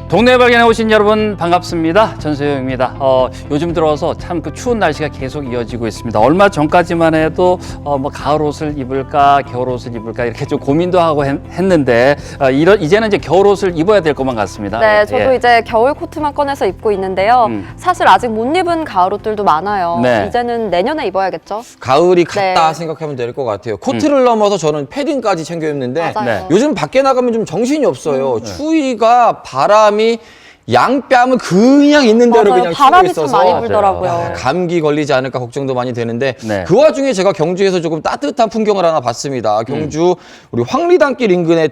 동네 발견에 오신 여러분 반갑습니다. 전소영입니다. 요즘 들어서 참 그 추운 날씨가 계속 이어지고 있습니다. 얼마 전까지만 해도 뭐 가을 옷을 입을까 겨울 옷을 입을까 이렇게 좀 고민도 하고 했는데 이제는 이제 겨울 옷을 입어야 될 것만 같습니다. 네, 저도 이제 겨울 코트만 꺼내서 입고 있는데요. 사실 아직 못 입은 가을 옷들도 많아요. 네. 이제는 내년에 입어야겠죠. 가을이 갔다 네. 생각하면 될 것 같아요. 코트를 넘어서 저는 패딩까지 챙겨 입는데 맞아요. 네. 요즘 밖에 나가면 좀 정신이 없어요. 추위가 바람이 양뺨을 그냥 있는 대로 맞아요. 그냥 바람이 치고 참 있어서 많이 불더라고요. 아, 감기 걸리지 않을까 걱정도 많이 되는데 네. 그 와중에 제가 경주에서 조금 따뜻한 풍경을 하나 봤습니다. 경주 우리 황리단길 인근의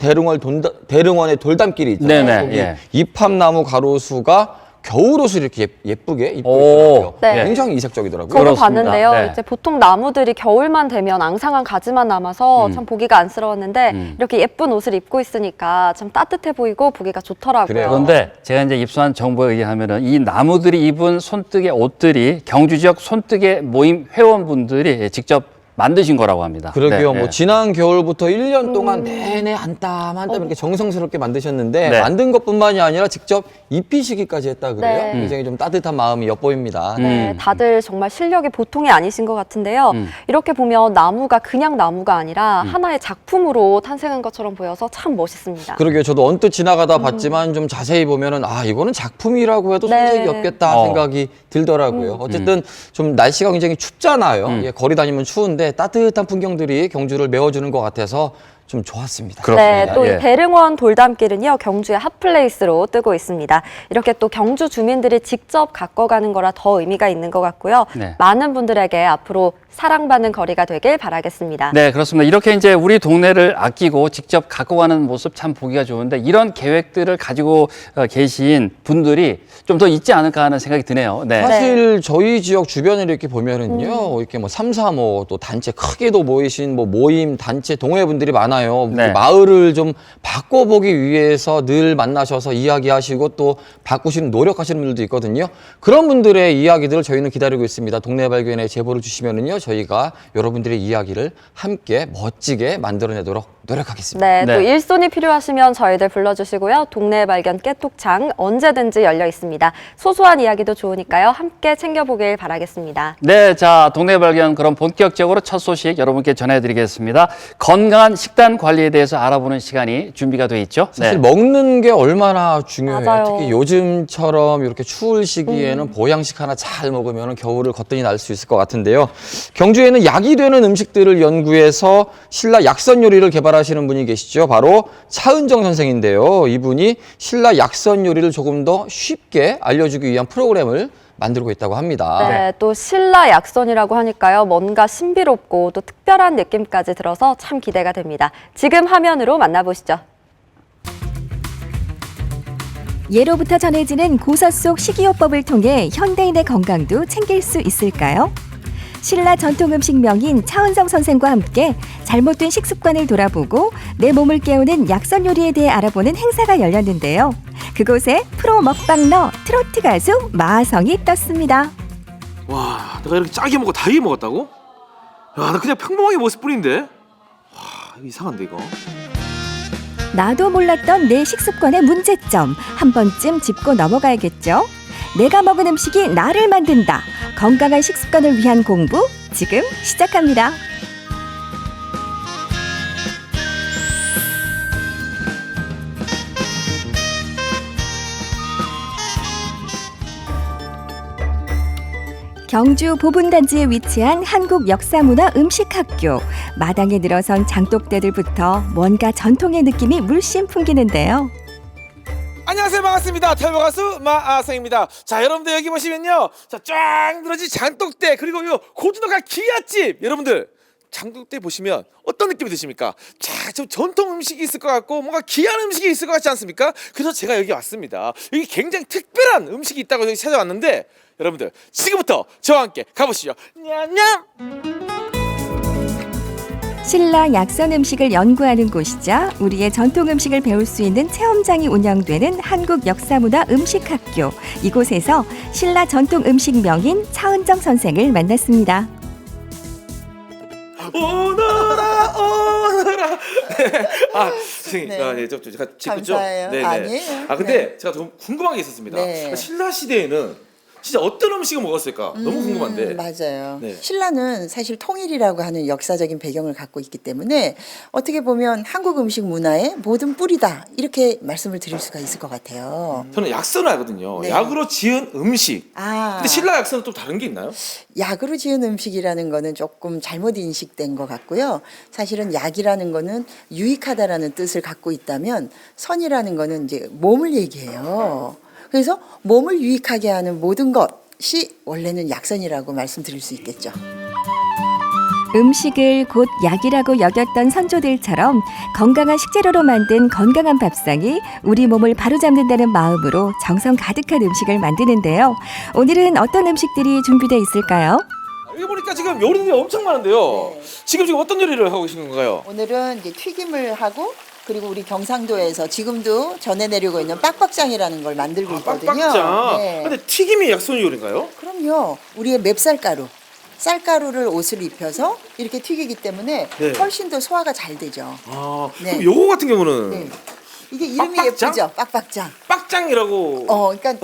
대릉원의 돌담길이 있잖아요. 네네, 거기 예. 이팝나무 가로수가 겨울옷을 이렇게 예쁘게 입고 오, 있더라고요. 네. 굉장히 이색적이더라고요. 저도 그렇습니다. 봤는데요. 네. 이제 보통 나무들이 겨울만 되면 앙상한 가지만 남아서 참 보기가 안쓰러웠는데 이렇게 예쁜 옷을 입고 있으니까 참 따뜻해 보이고 보기가 좋더라고요. 그래요. 그런데 제가 이제 입수한 정보에 의하면은 이 나무들이 입은 손뜨개 옷들이 경주 지역 손뜨개 모임 회원분들이 직접 만드신 거라고 합니다. 그러게요. 네, 뭐 네. 지난 겨울부터 1년 동안 내내 한 땀 한 땀 이렇게 정성스럽게 만드셨는데 네. 만든 것뿐만이 아니라 직접 입히시기까지 했다 그래요. 네. 굉장히 좀 따뜻한 마음이 엿보입니다. 네, 다들 정말 실력이 보통이 아니신 것 같은데요. 이렇게 보면 나무가 그냥 나무가 아니라 하나의 작품으로 탄생한 것처럼 보여서 참 멋있습니다. 그러게요. 저도 언뜻 지나가다 봤지만 좀 자세히 보면은 아 이거는 작품이라고 해도 네. 손색이 없겠다 어. 생각이 들더라고요. 어쨌든 좀 날씨가 굉장히 춥잖아요. 예, 거리 다니면 추운데 따뜻한 풍경들이 경주를 메워주는 것 같아서 좀 좋았습니다. 그렇습니다. 네, 또 예. 이 대릉원 돌담길은요, 경주의 핫플레이스로 뜨고 있습니다. 이렇게 또 경주 주민들이 직접 가꿔가는 거라 더 의미가 있는 것 같고요. 네. 많은 분들에게 앞으로 사랑받는 거리가 되길 바라겠습니다. 네, 그렇습니다. 이렇게 이제 우리 동네를 아끼고 직접 갖고 가는 모습 참 보기가 좋은데 이런 계획들을 가지고 계신 분들이 좀 더 있지 않을까 하는 생각이 드네요. 네. 사실 저희 지역 주변을 이렇게 보면은요, 이렇게 뭐 335 또 단체 크게도 모이신 뭐 모임 단체 동호회분들이 많아요. 네. 마을을 좀 바꿔보기 위해서 늘 만나셔서 이야기하시고 또 바꾸시는 노력하시는 분들도 있거든요. 그런 분들의 이야기들을 저희는 기다리고 있습니다. 동네 발견에 제보를 주시면은요, 저희가 여러분들의 이야기를 함께 멋지게 만들어내도록 노력하겠습니다. 네, 네. 또 일손이 필요하시면 저희들 불러주시고요. 동네 발견 깨톡창 언제든지 열려 있습니다. 소소한 이야기도 좋으니까요. 함께 챙겨보길 바라겠습니다. 네, 자, 동네 발견 그럼 본격적으로 첫 소식 여러분께 전해드리겠습니다. 건강한 식단 관리에 대해서 알아보는 시간이 준비가 돼 있죠. 사실 먹는 게 얼마나 중요해요. 맞아요. 특히 요즘처럼 이렇게 추울 시기에는 보양식 하나 잘 먹으면 겨울을 거뜬히 날 수 있을 것 같은데요. 경주에는 약이 되는 음식들을 연구해서 신라 약선 요리를 개발하시는 분이 계시죠. 바로 차은정 선생인데요. 이분이 신라 약선 요리를 조금 더 쉽게 알려주기 위한 프로그램을 만들고 있다고 합니다. 네, 또 신라 약선이라고 하니까요. 뭔가 신비롭고 또 특별한 느낌까지 들어서 참 기대가 됩니다. 지금 화면으로 만나보시죠. 예로부터 전해지는 고서 속 식이요법을 통해 현대인의 건강도 챙길 수 있을까요? 신라 전통 음식명인 차은성 선생과 함께 잘못된 식습관을 돌아보고 내 몸을 깨우는 약선 요리에 대해 알아보는 행사가 열렸는데요. 그곳에 프로 먹방러 트로트 가수 마하성이 떴습니다. 와, 내가 이렇게 짜게 먹고 다이게 먹었다고? 야, 나 그냥 평범하게 먹었을 뿐인데. 와, 이거 이상한데 이거. 나도 몰랐던 내 식습관의 문제점 한 번쯤 짚고 넘어가야겠죠. 내가 먹은 음식이 나를 만든다. 건강한 식습관을 위한 공부 지금 시작합니다. 경주 보분단지에 위치한 한국역사문화음식학교. 마당에 늘어선 장독대들부터 뭔가 전통의 느낌이 물씬 풍기는데요. 안녕하세요, 반갑습니다. 탈모 가수 마하성입니다. 자, 여러분들 여기 보시면요, 쫙 늘어진 장독대 그리고 요 고즈넉한 기아집, 여러분들 장독대 보시면 어떤 느낌이 드십니까? 자, 좀 전통 음식이 있을 것 같고 뭔가 귀한 음식이 있을 것 같지 않습니까? 그래서 제가 여기 왔습니다. 여기 굉장히 특별한 음식이 있다고 여기 찾아왔는데 여러분들 지금부터 저와 함께 가보시죠. 냠냠. 신라 약선 음식을 연구하는 곳이자 우리의 전통 음식을 배울 수 있는 체험장이 운영되는 한국역사문화음식학교. 이곳에서 신라 전통 음식 명인 차은정 선생을 만났습니다. 오너라 오너라 아, 선생님, 네. 네, 제가 짚었죠? 감사해요. 아니에요. 근데 제가 좀 궁금한 게 있었습니다. 네. 신라 시대에는 진짜 어떤 음식을 먹었을까? 너무 궁금한데. 맞아요. 네. 신라는 사실 통일이라고 하는 역사적인 배경을 갖고 있기 때문에 어떻게 보면 한국 음식 문화의 모든 뿌리다 이렇게 말씀을 드릴 수가 있을 것 같아요. 저는 약선을 알거든요. 네. 약으로 지은 음식. 아, 근데 신라 약선은 또 다른 게 있나요? 약으로 지은 음식이라는 거는 조금 잘못 인식된 것 같고요. 사실은 약이라는 거는 유익하다라는 뜻을 갖고 있다면 선이라는 거는 이제 몸을 얘기해요. 그래서 몸을 유익하게 하는 모든 것이 원래는 약선이라고 말씀드릴 수 있겠죠. 음식을 곧 약이라고 여겼던 선조들처럼 건강한 식재료로 만든 건강한 밥상이 우리 몸을 바로잡는다는 마음으로 정성 가득한 음식을 만드는데요. 오늘은 어떤 음식들이 준비되어 있을까요? 여기 보니까 지금 요리들이 엄청 많은데요. 네. 지금 어떤 요리를 하고 계신 건가요? 오늘은 이제 튀김을 하고 그리고 우리 경상도에서 지금도 전해내리고 있는 빡빡장이라는 걸 만들고 있거든요. 빡빡장. 네. 근데 튀김이 약선 요리인가요? 그럼요. 우리의 맵쌀가루. 쌀가루를 옷을 입혀서 이렇게 튀기기 때문에 네. 훨씬 더 소화가 잘 되죠. 아, 네. 그럼 요거 같은 경우는 네. 이게 이름이 빡빡장? 예쁘죠? 빡빡장. 빡장이라고. 그러니까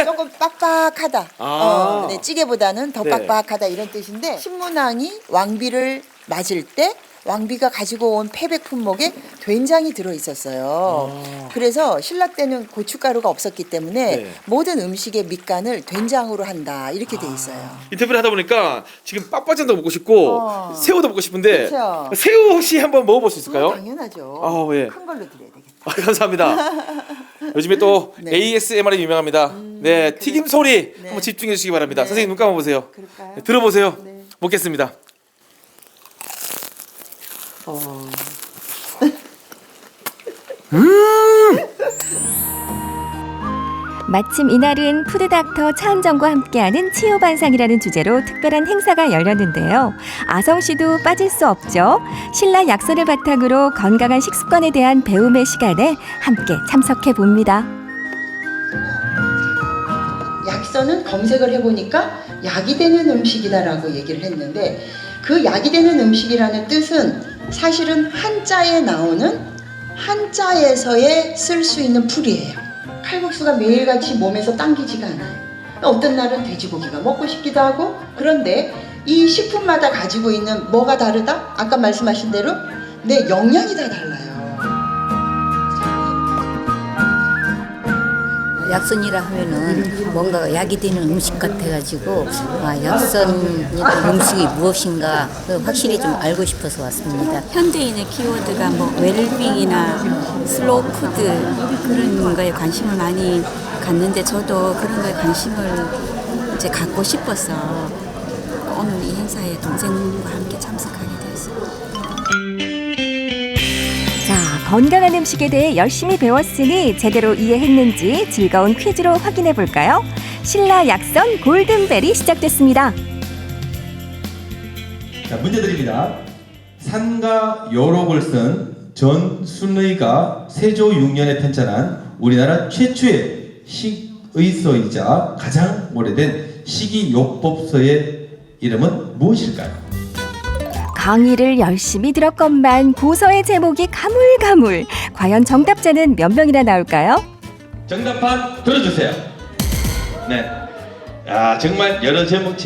조금 빡빡하다. 아. 네, 찌개보다는 더 네. 빡빡하다 이런 뜻인데 신문왕이 왕비를 맞을 때 왕비가 가지고 온 패백 품목에 된장이 들어 있었어요. 그래서 신라 때는 고춧가루가 없었기 때문에 네. 모든 음식의 밑간을 된장으로 한다 이렇게 돼 있어요. 인터뷰를 하다 보니까 지금 빡빡장도 먹고 싶고 새우도 먹고 싶은데 그쵸. 새우 혹시 한번 먹어볼 수 있을까요? 당연하죠. 아, 예. 큰 걸로 드려야 되겠다. 아, 감사합니다. 요즘에 또 네. ASMR이 유명합니다. 네, 튀김 소리 네. 한번 집중해 주시기 바랍니다. 네. 선생님 눈 감아보세요. 그럴까요? 네, 들어보세요. 네. 먹겠습니다. 마침 이날은 푸드닥터 차은정과 함께하는 치유반상이라는 주제로 특별한 행사가 열렸는데요. 아성 씨도 빠질 수 없죠. 신라 약선을 바탕으로 건강한 식습관에 대한 배움의 시간에 함께 참석해 봅니다. 약선은 검색을 해보니까 약이 되는 음식이다라고 얘기를 했는데 그 약이 되는 음식이라는 뜻은 사실은 한자에 나오는 한자에서의 쓸 수 있는 풀이에요. 칼국수가 매일같이 몸에서 당기지가 않아요. 어떤 날은 돼지고기가 먹고 싶기도 하고 그런데 이 식품마다 가지고 있는 뭐가 다르다? 아까 말씀하신 대로 내 영양이 다 달라요. 약선이라 하면은 뭔가 약이 되는 음식 같아가지고 약선이라는 음식이 무엇인가 확실히 좀 알고 싶어서 왔습니다. 현대인의 키워드가 뭐 웰빙이나 슬로우 푸드 그런 거에 관심을 많이 갖는데 저도 그런 거에 관심을 이제 갖고 싶어서 오늘 이 행사에 동생과 함께 참석하게 되었습니다. 자, 건강한 음식에 대해 열심히 배웠으니 제대로 이해했는지 즐거운 퀴즈로 확인해 볼까요? 신라 약선 골든벨이 시작됐습니다. 자, 문제 드립니다. 산과 요록을 쓴 전순의가 세조 6년에 편찬한 우리나라 최초의 식의서이자 가장 오래된 식이요법서의 이름은 무엇일까요? 강의를 열심히 들었건만 고서의 제목이 가물가물. 과연 정답자는 몇 명이나 나올까요? 정답판 들어주세요. 네. 아, 정말 여러 제목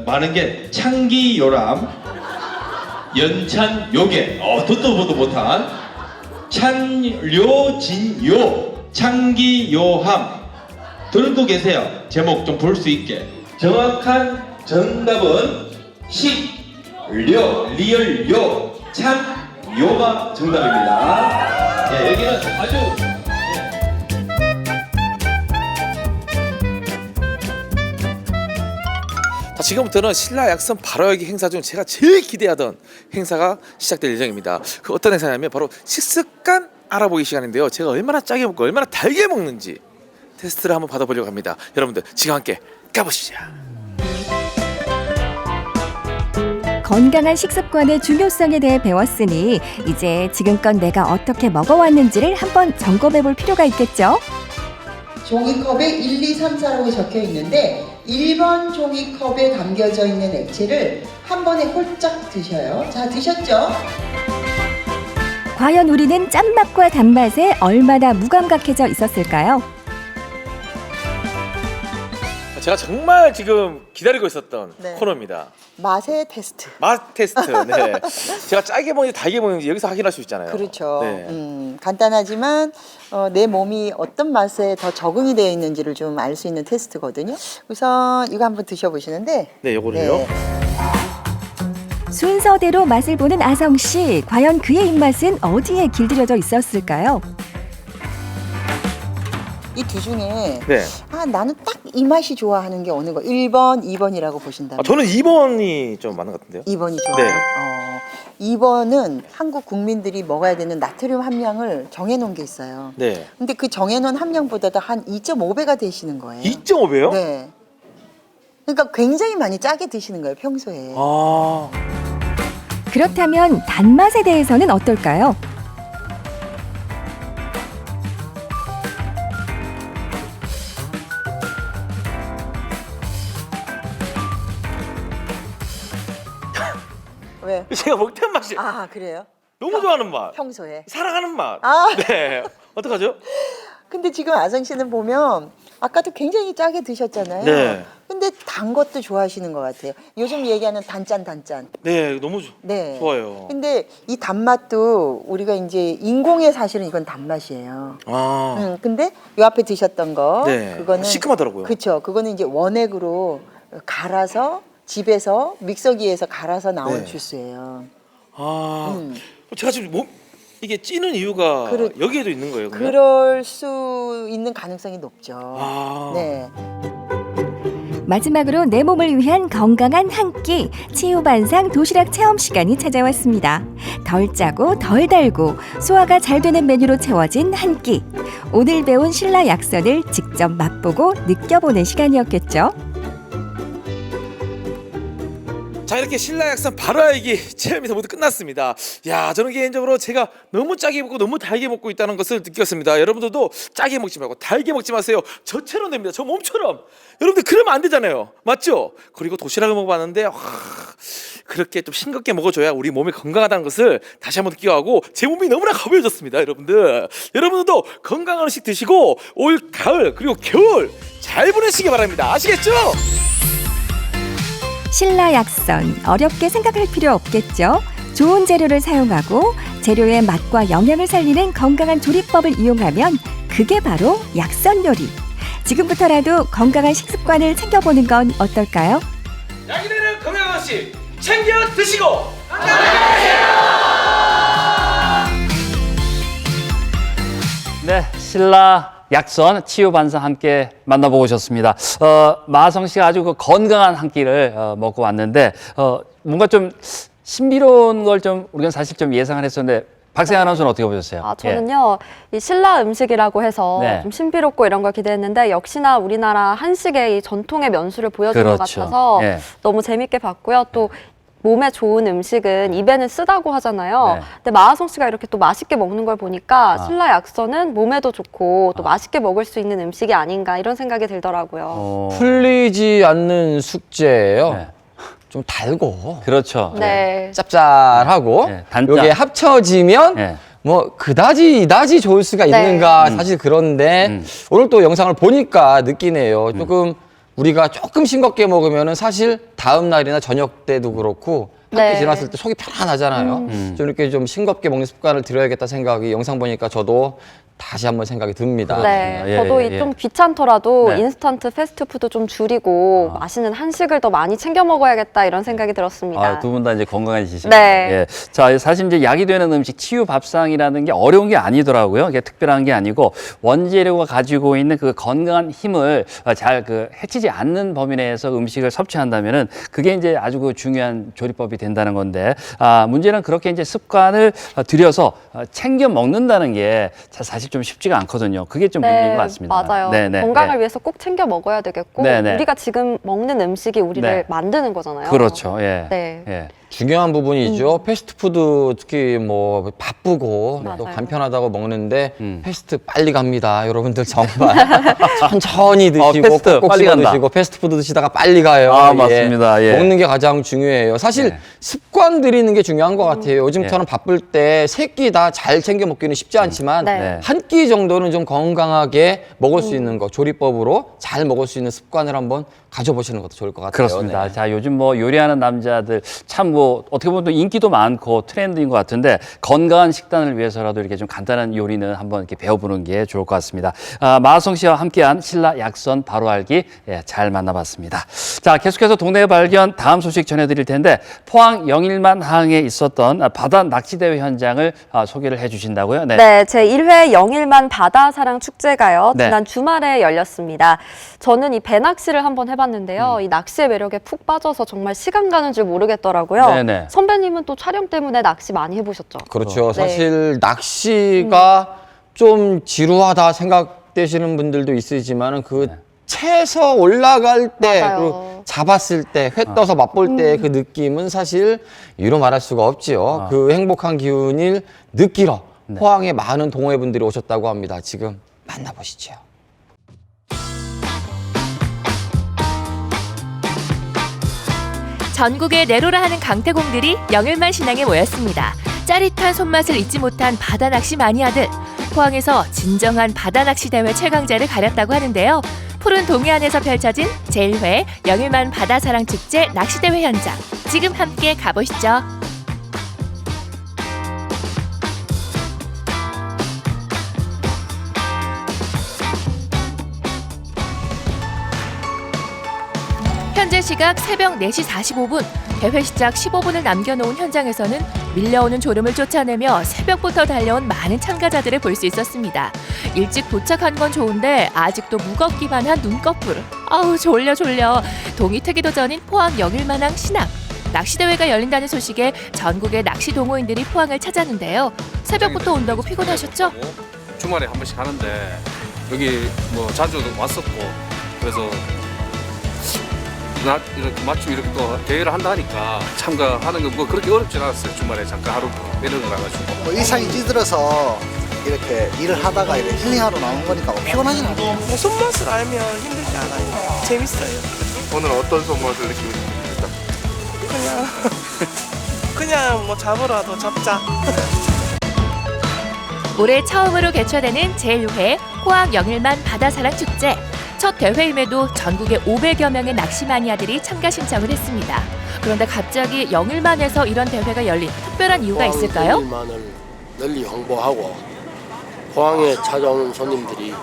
많은 게 창기요람, 연찬요계, 듣도 보도 못한 찬료진요, 창기요함. 들고 계세요. 제목 좀 볼 수 있게. 정확한 정답은 리얼요, 참요가 정답입니다. 예, 여기는 아주 자, 지금부터는 신라 약선 바로여기 행사 중 제가 제일 기대하던 행사가 시작될 예정입니다. 그 어떤 행사냐면 바로 식습관 알아보기 시간인데요. 제가 얼마나 짜게 먹고 얼마나 달게 먹는지 테스트를 한번 받아보려고 합니다. 여러분들 지금 함께 가보시죠. 건강한 식습관의 중요성에 대해 배웠으니 이제 지금껏 내가 어떻게 먹어왔는지를 한번 점검해 볼 필요가 있겠죠? 종이컵에 1, 2, 3, 4라고 적혀 있는데 1번 종이컵에 담겨져 있는 액체를 한 번에 홀짝 드셔요. 자, 드셨죠? 과연 우리는 짠맛과 단맛에 얼마나 무감각해져 있었을까요? 제가 정말 지금 기다리고 있었던 네. 코너입니다. 맛의 테스트. 맛 테스트. 네. 제가 짜게 먹는지 달게 먹는지 여기서 확인할 수 있잖아요. 그렇죠. 네. 간단하지만 내 몸이 어떤 맛에 더 적응이 되어 있는지를 좀 알 수 있는 테스트거든요. 우선 이거 한번 드셔보시는데. 네, 요거를요. 순서대로 맛을 보는 아성 씨, 과연 그의 입맛은 어디에 길들여져 있었을까요? 이 두 중에 네. 나는 딱 이 맛이 좋아하는 게 어느 거? 1번, 2번이라고 보신다면. 저는 2번이 좀 맞는 것 같은데요. 2번이 좋아요. 네. 2번은 한국 국민들이 먹어야 되는 나트륨 함량을 정해놓은 게 있어요. 네. 근데 그 정해놓은 함량보다도 한 2.5배가 되시는 거예요. 2.5배요? 네. 그러니까 굉장히 많이 짜게 드시는 거예요, 평소에. 아. 그렇다면 단맛에 대해서는 어떨까요? 왜? 제가 먹던 맛이 그래요? 너무 좋아하는 맛. 평소에. 사랑하는 맛. 아. 네. 어떡하죠? 근데 지금 아성 씨는 보면 아까도 굉장히 짜게 드셨잖아요. 네. 근데 단 것도 좋아하시는 것 같아요. 요즘 얘기하는 단짠. 네, 너무 네. 좋아요. 근데 이 단맛도 우리가 이제 인공의 사실은 이건 단맛이에요. 아. 근데 요 앞에 드셨던 거 네. 그거는 시큼하더라고요. 그렇죠. 그거는 이제 원액으로 갈아서 집에서 믹서기에서 갈아서 나온 네. 주스예요. 아. 제가 지금 이게 찌는 이유가 여기에도 있는 거예요, 그러면? 그럴 수 있는 가능성이 높죠. 아. 네. 마지막으로 내 몸을 위한 건강한 한 끼, 치유반상 도시락 체험 시간이 찾아왔습니다. 덜 짜고 덜 달고 소화가 잘 되는 메뉴로 채워진 한 끼. 오늘 배운 신라 약선을 직접 맛보고 느껴보는 시간이었겠죠. 자, 이렇게 신라약산 바로 알기 체험이 모두 끝났습니다. 야, 저는 개인적으로 제가 너무 짜게 먹고 너무 달게 먹고 있다는 것을 느꼈습니다. 여러분들도 짜게 먹지 말고 달게 먹지 마세요. 저처럼 됩니다. 저 몸처럼. 여러분들 그러면 안 되잖아요. 맞죠? 그리고 도시락을 먹어봤는데 그렇게 좀 싱겁게 먹어줘야 우리 몸이 건강하다는 것을 다시 한번 느끼고 제 몸이 너무나 가벼워졌습니다. 여러분들도 건강한 음식 드시고 올 가을 그리고 겨울 잘 보내시기 바랍니다. 아시겠죠? 신라 약선, 어렵게 생각할 필요 없겠죠. 좋은 재료를 사용하고 재료의 맛과 영양을 살리는 건강한 조리법을 이용하면 그게 바로 약선 요리. 지금부터라도 건강한 식습관을 챙겨보는 건 어떨까요? 약이 되는 건강한 음식 챙겨 드시고 네, 신라 약선 치유반상 함께 만나보고 오셨습니다. 마성 씨가 아주 그 건강한 한 끼를 먹고 왔는데 뭔가 좀 신비로운 걸 좀 우리가 사실 좀 예상을 했었는데 박세아 아나운서는 어떻게 보셨어요? 저는요, 이 신라 음식이라고 해서 네. 좀 신비롭고 이런 걸 기대했는데 역시나 우리나라 한식의 이 전통의 면수를 보여주는 것 그렇죠. 같아서 예. 너무 재밌게 봤고요. 또 몸에 좋은 음식은 입에는 쓰다고 하잖아요. 네. 근데 마하성 씨가 이렇게 또 맛있게 먹는 걸 보니까 신라 약선은 몸에도 좋고 또 맛있게 먹을 수 있는 음식이 아닌가 이런 생각이 들더라고요. 풀리지 않는 숙제예요. 네. 좀 달고 그렇죠. 네. 짭짤하고 네, 단짠. 요게 합쳐지면 네. 뭐 그다지 이다지 좋을 수가 네. 있는가 사실 그런데 오늘 또 영상을 보니까 느끼네요. 조금 우리가 조금 싱겁게 먹으면은 사실 다음 날이나 저녁 때도 그렇고 학교 네. 지났을 때 속이 편안하잖아요. 좀 이렇게 좀 싱겁게 먹는 습관을 들여야겠다 생각이 영상 보니까 저도 다시 한번 생각이 듭니다. 네, 예, 저도 예. 좀 귀찮더라도 네. 인스턴트 패스트푸드 좀 줄이고 맛있는 한식을 더 많이 챙겨 먹어야겠다 이런 생각이 들었습니다. 두 분 다 이제 건강해지시죠. 네. 예. 자, 사실 이제 약이 되는 음식 치유 밥상이라는 게 어려운 게 아니더라고요. 이게 특별한 게 아니고 원재료가 가지고 있는 그 건강한 힘을 잘 해치지 않는 범위 내에서 음식을 섭취한다면은 그게 이제 아주 그 중요한 조리법이 된다는 건데 문제는 그렇게 이제 습관을 들여서 챙겨 먹는다는 게 사실 좀 쉽지가 않거든요. 그게 좀 문제인 것 같습니다. 맞아요. 네네. 건강을 위해서 꼭 챙겨 먹어야 되겠고 네네. 우리가 지금 먹는 음식이 우리를 네. 만드는 거잖아요. 그렇죠. 예. 네. 예. 중요한 부분이죠. 패스트푸드 특히 뭐 바쁘고 또 맞아요. 간편하다고 먹는데 패스트 빨리 갑니다. 여러분들 정말 천천히 드시고 패스트 꼭꼭 빨리 씹어 간다. 드시고 패스트푸드 드시다가 빨리 가요. 아, 맞습니다. 예. 먹는 게 가장 중요해요. 사실 네. 습관 들이는 게 중요한 것 같아요. 요즘처럼 바쁠 때 세 끼 다 잘 챙겨 먹기는 쉽지 않지만 네. 한 끼 정도는 좀 건강하게 먹을 수 있는 거, 조리법으로 잘 먹을 수 있는 습관을 한번 가져보시는 것도 좋을 것 같아요. 그렇습니다. 네. 자, 요즘 뭐 요리하는 남자들 참 뭐 어떻게 보면 또 인기도 많고 트렌드인 것 같은데 건강한 식단을 위해서라도 이렇게 좀 간단한 요리는 한번 이렇게 배워보는 게 좋을 것 같습니다. 마하성 씨와 함께한 신라 약선 바로 알기 잘 만나봤습니다. 자, 계속해서 동네 발견 다음 소식 전해드릴 텐데 포항 영일만 항에 있었던 바다 낚시대회 현장을 소개를 해주신다고요? 네, 제1회 영일만 바다사랑 축제가요. 네. 지난 주말에 열렸습니다. 저는 이 배낚시를 한번 해봤는데요. 이 낚시의 매력에 푹 빠져서 정말 시간 가는 줄 모르겠더라고요. 네네. 선배님은 또 촬영 때문에 낚시 많이 해보셨죠? 그렇죠. 네. 사실 낚시가 좀 지루하다 생각되시는 분들도 있으시지만은 그 채서 올라갈 때 맞아요. 그리고 잡았을 때 회 떠서 맛볼 때 그 느낌은 사실 이루 말할 수가 없지요. 그 행복한 기운을 느끼러 포항에 많은 동호회분들이 오셨다고 합니다. 지금 만나보시죠. 전국에 내로라 하는 강태공들이 영일만 신항에 모였습니다. 짜릿한 손맛을 잊지 못한 바다 낚시 마니아들. 포항에서 진정한 바다 낚시 대회 최강자를 가렸다고 하는데요. 푸른 동해안에서 펼쳐진 제1회 영일만 바다사랑 축제 낚시대회 현장. 지금 함께 가보시죠. 현재 시각 새벽 4시 45분. 대회 시작 15분을 남겨놓은 현장에서는 밀려오는 졸음을 쫓아내며 새벽부터 달려온 많은 참가자들을 볼 수 있었습니다. 일찍 도착한 건 좋은데 아직도 무겁기만 한 눈꺼풀. 아우 졸려. 동이 트기도 전인 포항 영일만항 신항. 낚시대회가 열린다는 소식에 전국의 낚시 동호인들이 포항을 찾았는데요. 새벽부터 온다고 피곤하셨죠? 주말에 한 번씩 하는데 여기 뭐 자주 왔었고 그래서 나 이렇게 마침 이렇게 또 대회를 한다 하니까 참가하는 게 뭐 그렇게 어렵진 않았어요. 주말에 잠깐 하루 내려는 거라가지고 뭐 일상이 찌들어서 이렇게 일을 하다가 이렇게 힐링하러 나온 거니까 뭐 피곤하진 않아요. 뭐 손맛을 알면 힘들지 않아요. 재밌어요. 오늘 어떤 손맛을 느끼고 그냥 뭐 잡으라도 잡자. 올해 처음으로 개최되는 제1회 포항 영일만 바다사랑 축제. 첫 대회임에도 전국의 500여 명의 낚시 마니아들이 참가 신청을 했습니다. 그런데 갑자기 영일만에서 이런 대회가 열린 특별한 이유가 있을까요? 영일만을 널리 홍보하고 포항에 찾아오는 손님들이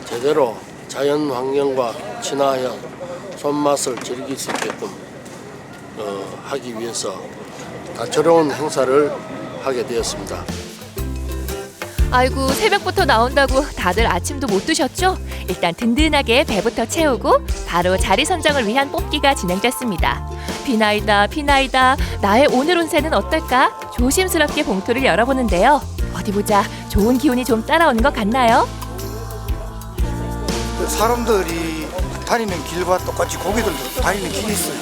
제대로 자연 환경과 친화한 손맛을 즐길 수 있게끔 하기 위해서 다채로운 행사를 하게 되었습니다. 아이고 새벽부터 나온다고 다들 아침도 못 드셨죠? 일단 든든하게 배부터 채우고 바로 자리 선정을 위한 뽑기가 진행됐습니다. 비나이다 나의 오늘 운세는 어떨까? 조심스럽게 봉투를 열어보는데요. 어디 보자. 좋은 기운이 좀 따라오는 것 같나요? 사람들이 다니는 길과 똑같이 고기들도 다니는 길이 있어요.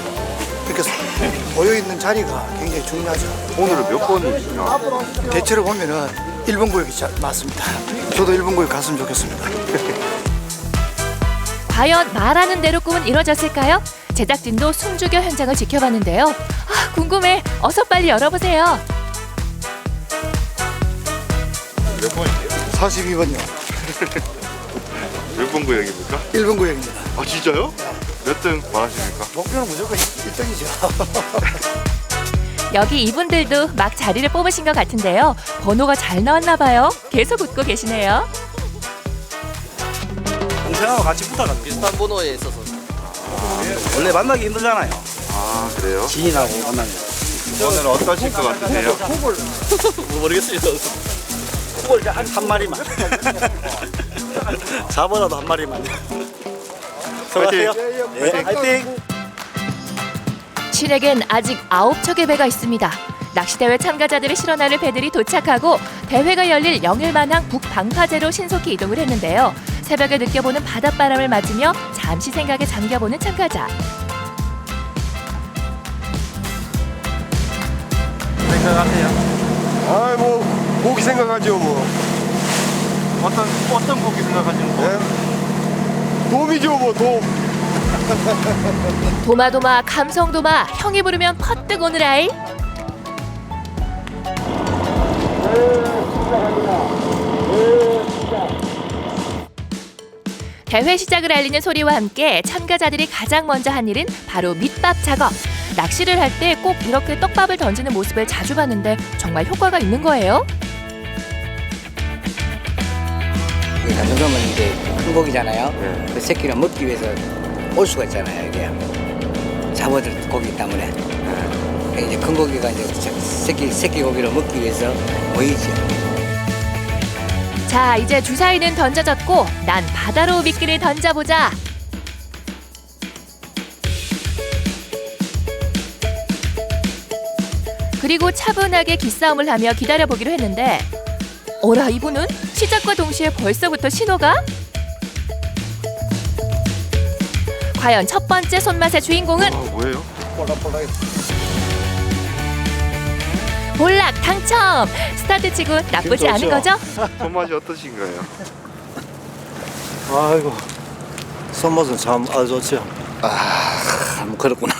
그러니까 모여있는 자리가 굉장히 중요하죠. 오늘은 몇 번이시냐? 대체로 보면은 1번 구역이 맞습니다. 저도 1번 구역 갔으면 좋겠습니다. 과연 말하는 대로 꿈은 이뤄졌을까요? 제작진도 숨죽여 현장을 지켜봤는데요. 궁금해. 어서 빨리 열어보세요. 몇 번이세요? 42번이요. 몇 번 구역입니까? 1번 구역입니다. 아 진짜요? 몇 등 바라십니까? 목표는 무조건 1등이죠. 여기 이분들도 막 자리를 뽑으신 것 같은데요. 번호가 잘 나왔나 봐요. 계속 웃고 계시네요. 동생하고 같이 붙어가지고 비슷한 번호에 있어서 원래 만나기 힘들잖아요. 아 그래요? 지인하고 만나면 오늘 어떠실 것 같으세요? 모르겠어요. 콧볼 한 마리만 잡아라도 한 마리만. 화이팅! 네, 화이팅! 신에겐 아직 9척의 배가 있습니다. 낚시대회 참가자들의 실어나를 배들이 도착하고 대회가 열릴 영일만항 북방파제로 신속히 이동을 했는데요. 새벽에 느껴보는 바닷바람을 맞으며 잠시 생각에 잠겨보는 참가자. 생각하세요? 아, 뭐 고기 생각하죠, 뭐. 어떤 고기 생각하시는 거예요? 돔이죠, 뭐 돔. 도마도마 감성도마 형이 부르면 퍼뜩 오늘 아이. 대회 시작을 알리는 소리와 함께 참가자들이 가장 먼저 한 일은 바로 밑밥 작업. 낚시를 할 때 꼭 이렇게 떡밥을 던지는 모습을 자주 봤는데 정말 효과가 있는 거예요? 감성돔은 이제 큰 고기잖아요. 그 새끼를 먹기 위해서 올 수가 있잖아요. 이게 잡아들 고기 때문에 이제 큰 고기가 이제 새끼 고기를 먹기 위해서 모이죠. 자, 이제 주사위는 던져졌고 난 바다로 미끼를 던져보자. 그리고 차분하게 기싸움을 하며 기다려보기로 했는데 어라, 이분은 시작과 동시에 벌써부터 신호가? 과연 첫 번째 손맛의 주인공은? 뭐예요? 볼락 당첨! 스타트 치고 나쁘지 않은 거죠? 손맛이 어떠신가요? 아이고, 손맛은 참 아주 좋죠. 뭐 그렇구나.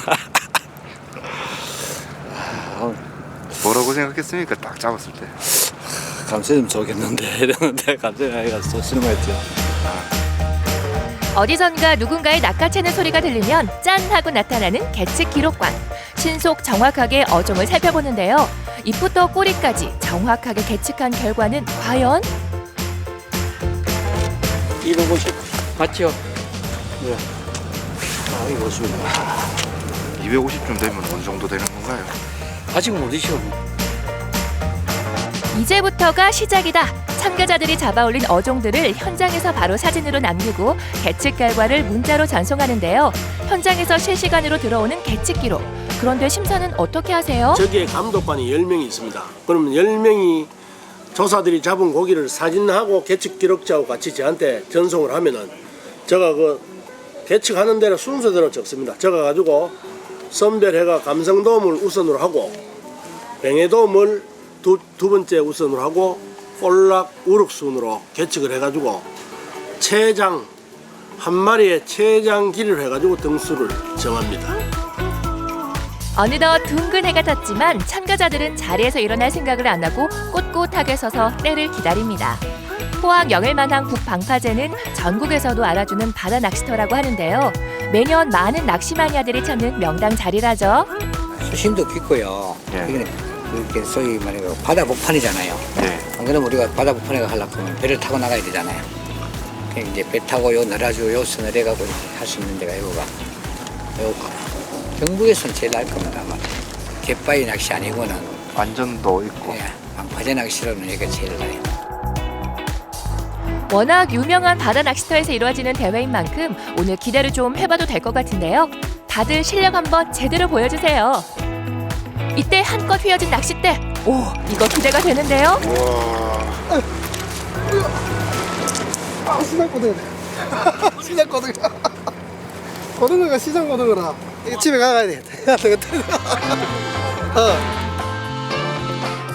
뭐라고 생각했습니까? 딱 잡았을 때. 감사님 좋겠는데 이랬는데 갑자기 아이가 또 실망했죠. 어디선가 누군가의 낚아채는 소리가 들리면 짠! 하고 나타나는 계측 기록관. 신속 정확하게 어종을 살펴보는데요. 잎부터 꼬리까지 정확하게 계측한 결과는 과연? 250 맞죠? 네. 250쯤 되면 어느 정도 되는 건가요? 아직 모르시오. 이제부터가 시작이다. 참가자들이 잡아올린 어종들을 현장에서 바로 사진으로 남기고 계측 결과를 문자로 전송하는데요. 현장에서 실시간으로 들어오는 계측 기록. 그런데 심사는 어떻게 하세요? 저기에 감독관이 10명이 있습니다. 그러면 10명이 조사들이 잡은 고기를 사진하고 계측 기록자하고 같이 저한테 전송을 하면은 제가 그 계측하는 대로 순서대로 적습니다. 적어 가지고 선별해가 감성돔을 우선으로 하고 뱅에돔을 두 번째 우선으로 하고 볼락 우럭순으로 계측을 해가지고 체장 한 마리의 체장 길이를 해가지고 등수를 정합니다. 어느덧 둥근 해가 졌지만 참가자들은 자리에서 일어날 생각을 안 하고 꼿꼿하게 서서 때를 기다립니다. 포항 영일만항 북방파제는 전국에서도 알아주는 바다 낚시터라고 하는데요. 매년 많은 낚시 마니아들이 찾는 명당 자리라죠. 수심도 깊고요. 이게 이렇게 소위 말해서 바다 복판이잖아요. 안 그러면 우리가 바다 복판에 가려고 하면 배를 타고 나가야 되잖아요. 그냥 이제 배 타고 요 내려가지고 여기서 내려가고 할 수 있는 데가 여기가 경북에서는 제일 나을 겁니다. 아마 갯바위 낚시 아니고는 안전도 있고 방파제 낚시로는 여기가 제일 나아요. 워낙 유명한 바다 낚시터에서 이루어지는 대회인 만큼 오늘 기대를 좀 해봐도 될 것 같은데요. 다들 실력 한번 제대로 보여주세요. 이때 한껏 휘어진 낚싯대. 오, 이거 기대가 되는데요. 시장 고등어. 시장 고등어. 고등어가 시장 고등어라. 이거 집에 가야 돼.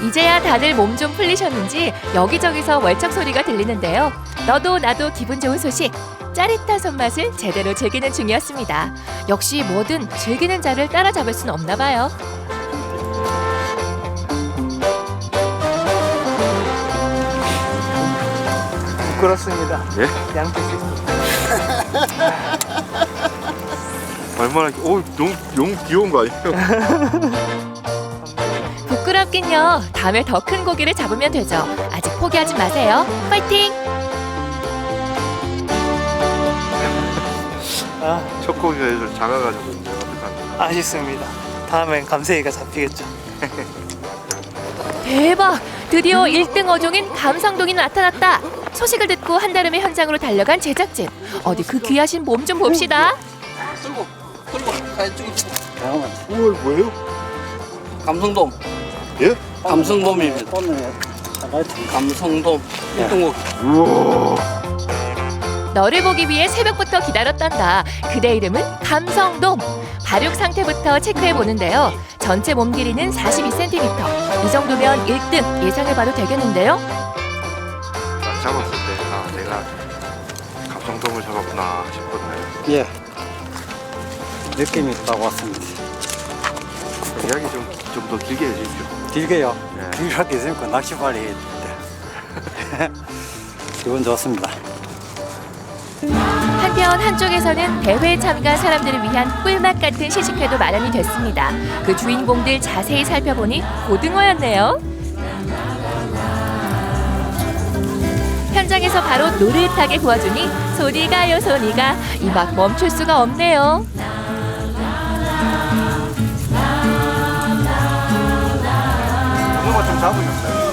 이제야 다들 몸 좀 풀리셨는지 여기저기서 월척 소리가 들리는데요. 너도 나도 기분 좋은 소식. 짜릿한 손맛을 제대로 즐기는 중이었습니다. 역시 뭐든 즐기는 자를 따라잡을 순 없나 봐요. 부끄럽습니다. 예? 양패스. 얼마나 너무 귀여운 거 아니에요? 부끄럽긴요. 다음에 더 큰 고기를 잡으면 되죠. 아직 포기하지 마세요. 파이팅! 첫 고기가 좀 작아가지고 이제 어떡하나. 아쉽습니다. 다음엔 감세이가 잡히겠죠. 대박! 드디어 1등 어종인 감성돔이 나타났다. 소식을 듣고 한달음에 현장으로 달려간 제작진. 어디 그 귀하신 몸 좀 봅시다. 오늘 뭐예요? 감성돔. 예? 감성돔입니다. 감성돔 1등 고기. 우와. 너를 보기 위해 새벽부터 기다렸단다. 그대 이름은 감성돔. 발육 상태부터 체크해 보는데요. 전체 몸 길이는 42cm. 이 정도면 1등 예상해봐도 되겠는데요? 잡았을 때 내가 감성돔을 잡았구나 싶었나요? 예, 느낌이 딱 왔습니다. 이야기 좀 더 길게 해주십시오. 길게요? 네. 길할 게 있으니까 낚시 빨리 해야 되는데 기분 좋습니다. 한편 한쪽에서는 대회에 참가한 사람들을 위한 꿀맛 같은 시식회도 마련이 됐습니다. 그 주인공들 자세히 살펴보니 고등어였네요. 현장에서 바로 노릇하게 구워주니 소리가요 소리가 이 맛 멈출 수가 없네요. 고등어 좀 잡으셨어요?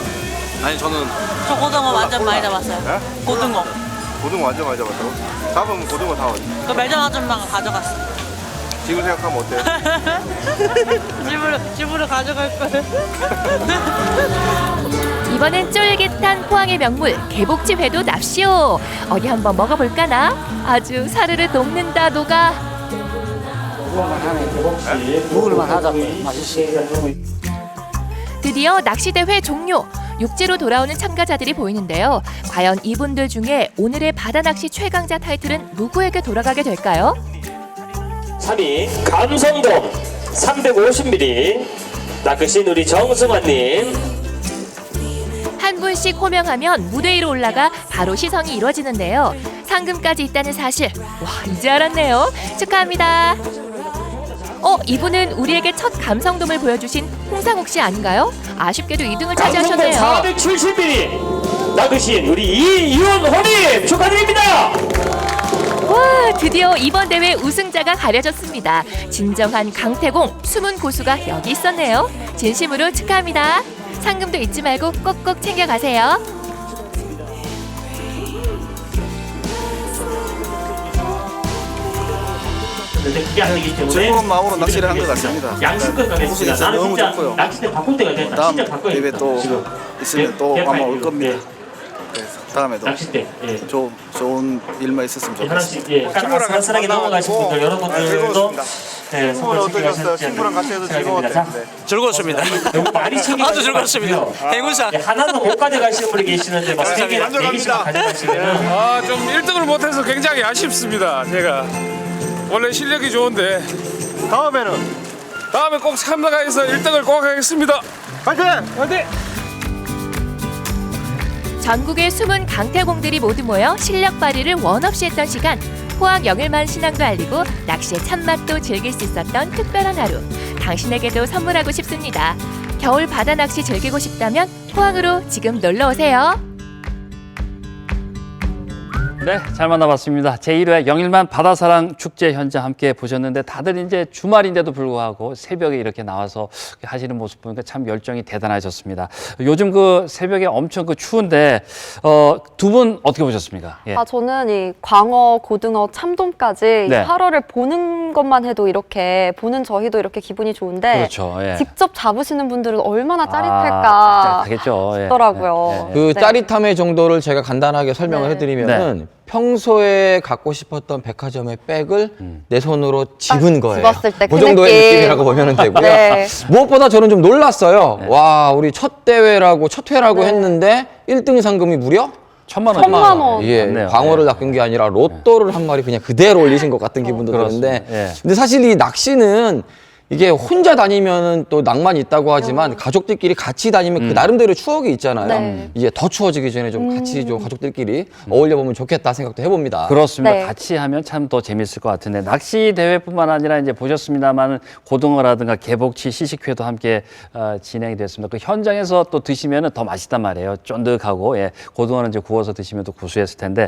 아니 저는 저 고등어 완전 많이 잡았어요. 네? 고등어. 고등어 완전 많이 잡았다고? 잡으면 고등어 다 어디? 그 매장 아줌마가 가져갔어. 지금 생각하면 어때요? 집으로 가져갈 거예요. 이번엔 쫄깃한 포항의 명물 개복치회도 납시오. 어디 한번 먹어볼까나? 아주 사르르 녹는다 녹아. 먹을만 하다. 맛있어요. 드디어 낚시대회 종료. 육지로 돌아오는 참가자들이 보이는데요. 과연 이분들 중에 오늘의 바다낚시 최강자 타이틀은 누구에게 돌아가게 될까요? 3위 감성돔 350ml 낚으신 우리 정승환님. 한 분씩 호명하면 무대 위로 올라가 바로 시성이 이루어지는데요. 상금까지 있다는 사실, 와 이제 알았네요. 축하합니다. 이분은 우리에게 첫 감성돔을 보여주신 홍상욱 씨 아닌가요? 아쉽게도 2등을 차지하셨네요. 470ml 낚으신 우리 이윤호님 축하드립니다. 와, 드디어 이번 대회 우승자가 가려졌습니다. 진정한 강태공, 숨은 고수가 여기 있었네요. 진심으로 축하합니다. 상금도 잊지 말고 꼭꼭 챙겨가세요. 그게 안 되기 때문에 즐거운 마음으로 낚시를 한 것 같습니다. 양심껏 가겠습니다. 우승이 나는 너무 진짜 좋고요. 낚시 때 바꿀 때가 됐다. 다음 진짜 바꿔야 대회 겠다. 또 지금 있으면 또 아마 올 겁니다. 네. 그래서 다음에도 낚시 때 좋은 일만 있었으면 하나씩 좋겠습니다. 아슬아슬하게 넘어가신 분들 여러분들도 네, 친구랑 어떠셨어요? 친구랑 같이 해서 즐거웠는데. 즐거웠습니다. 많이 챙겨 아주 즐거웠습니다. 행운샷. 하나도 못 가져가시는 분이 계시는데 막 3개, 4개씩 가져가시면은 좀 1등을 못해서 굉장히 아쉽습니다. 제가 원래 실력이 좋은데 다음에 꼭 참가해서 1등을 꼭 하겠습니다. 파이팅! 파이팅! 전국의 숨은 강태공들이 모두 모여 실력 발휘를 원없이 했던 시간. 포항 영일만 신앙도 알리고 낚시의 참맛도 즐길 수 있었던 특별한 하루. 당신에게도 선물하고 싶습니다. 겨울 바다 낚시 즐기고 싶다면 포항으로 지금 놀러 오세요. 네, 잘 만나봤습니다. 제1회 영일만 바다사랑 축제 현장 함께 보셨는데 다들 이제 주말인데도 불구하고 새벽에 이렇게 나와서 하시는 모습 보니까 참 열정이 대단하셨습니다. 요즘 그 새벽에 엄청 그 추운데 두 분 어떻게 보셨습니까? 예. 저는 이 광어, 고등어, 참돔까지 네. 8월을 보는 것만 해도 이렇게 보는 저희도 이렇게 기분이 좋은데 그렇죠. 예. 직접 잡으시는 분들은 얼마나 짜릿할까 짜릿하겠죠. 예. 싶더라고요. 그 네. 짜릿함의 정도를 제가 간단하게 설명을 네. 해드리면은 평소에 갖고 싶었던 백화점의 백을 내 손으로 집은 거예요. 집었을 때 그 그 정도의 느낌. 느낌이라고 보면 되고요. 네. 무엇보다 저는 좀 놀랐어요. 와, 우리 첫 대회라고 첫 회라고 했는데 1등 상금이 무려 1,000만 원. 1,000만 원. 예, 맞네요. 광어를 낚은 게 아니라 로또를 한 마리 그냥 그대로 올리신 것 같은 기분도 드는데, 예. 근데 사실 이 낚시는 이게 혼자 다니면은 또 낭만이 있다고 하지만 가족들끼리 같이 다니면 그 나름대로 추억이 있잖아요. 네. 이제 더 추워지기 전에 좀 같이 좀 가족들끼리 어울려 보면 좋겠다 생각도 해봅니다. 그렇습니다. 네. 같이 하면 참 더 재밌을 것 같은데 낚시 대회뿐만 아니라 이제 보셨습니다만 고등어라든가 개복치, 시식회도 함께 진행이 됐습니다. 그 현장에서 또 드시면은 더 맛있단 말이에요. 쫀득하고 예, 고등어는 이제 구워서 드시면 또 고소했을 텐데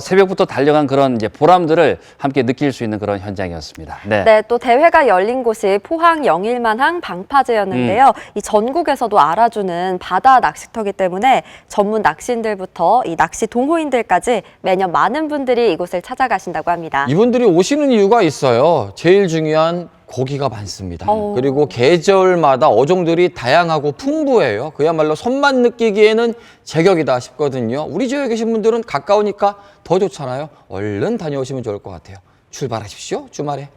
새벽부터 달려간 그런 이제 보람들을 함께 느낄 수 있는 그런 현장이었습니다. 네. 네, 또 대회가 열린 곳이 포항 영일만항 방파제였는데요. 이 전국에서도 알아주는 바다 낚시터이기 때문에 전문 낚시인들부터 이 낚시 동호인들까지 매년 많은 분들이 이곳을 찾아가신다고 합니다. 이분들이 오시는 이유가 있어요. 제일 중요한 고기가 많습니다. 그리고 계절마다 어종들이 다양하고 풍부해요. 그야말로 손만 느끼기에는 제격이다 싶거든요. 우리 지역에 계신 분들은 가까우니까 더 좋잖아요. 얼른 다녀오시면 좋을 것 같아요. 출발하십시오, 주말에.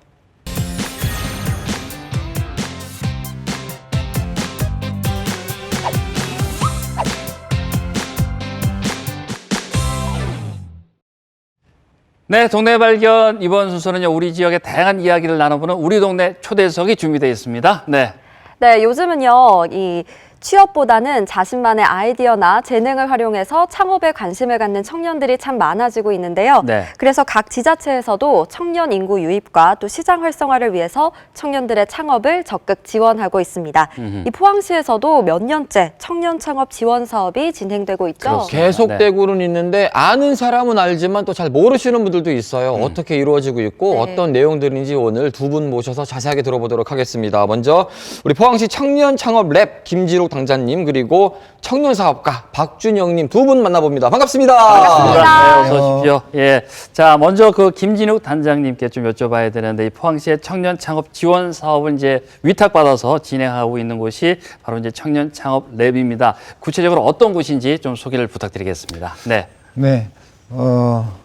네, 동네 발견 이번 순서는요. 우리 지역의 다양한 이야기를 나눠보는 우리 동네 초대석이 준비되어 있습니다. 네. 네, 요즘은요, 이 취업보다는 자신만의 아이디어나 재능을 활용해서 창업에 관심을 갖는 청년들이 참 많아지고 있는데요. 네. 그래서 각 지자체에서도 청년 인구 유입과 또 시장 활성화를 위해서 청년들의 창업을 적극 지원하고 있습니다. 이 포항시에서도 몇 년째 청년 창업 지원 사업이 진행되고 있죠. 계속되고는 있는데 아는 사람은 알지만 또 잘 모르시는 분들도 있어요. 어떻게 이루어지고 있고 네. 어떤 내용들인지 오늘 두 분 모셔서 자세하게 들어보도록 하겠습니다. 먼저 우리 포항시 청년 창업 랩 김지록 당자님 그리고 청년 사업가 박준영님 두 분 만나봅니다. 반갑습니다. 반갑습니다. 네, 어서 오십시오. 예. 자, 먼저 그 김진욱 단장님께 좀 여쭤봐야 되는데 이 포항시의 청년 창업 지원 사업을 이제 위탁받아서 진행하고 있는 곳이 바로 이제 청년 창업 랩입니다. 구체적으로 어떤 곳인지 좀 소개를 부탁드리겠습니다. 네. 네.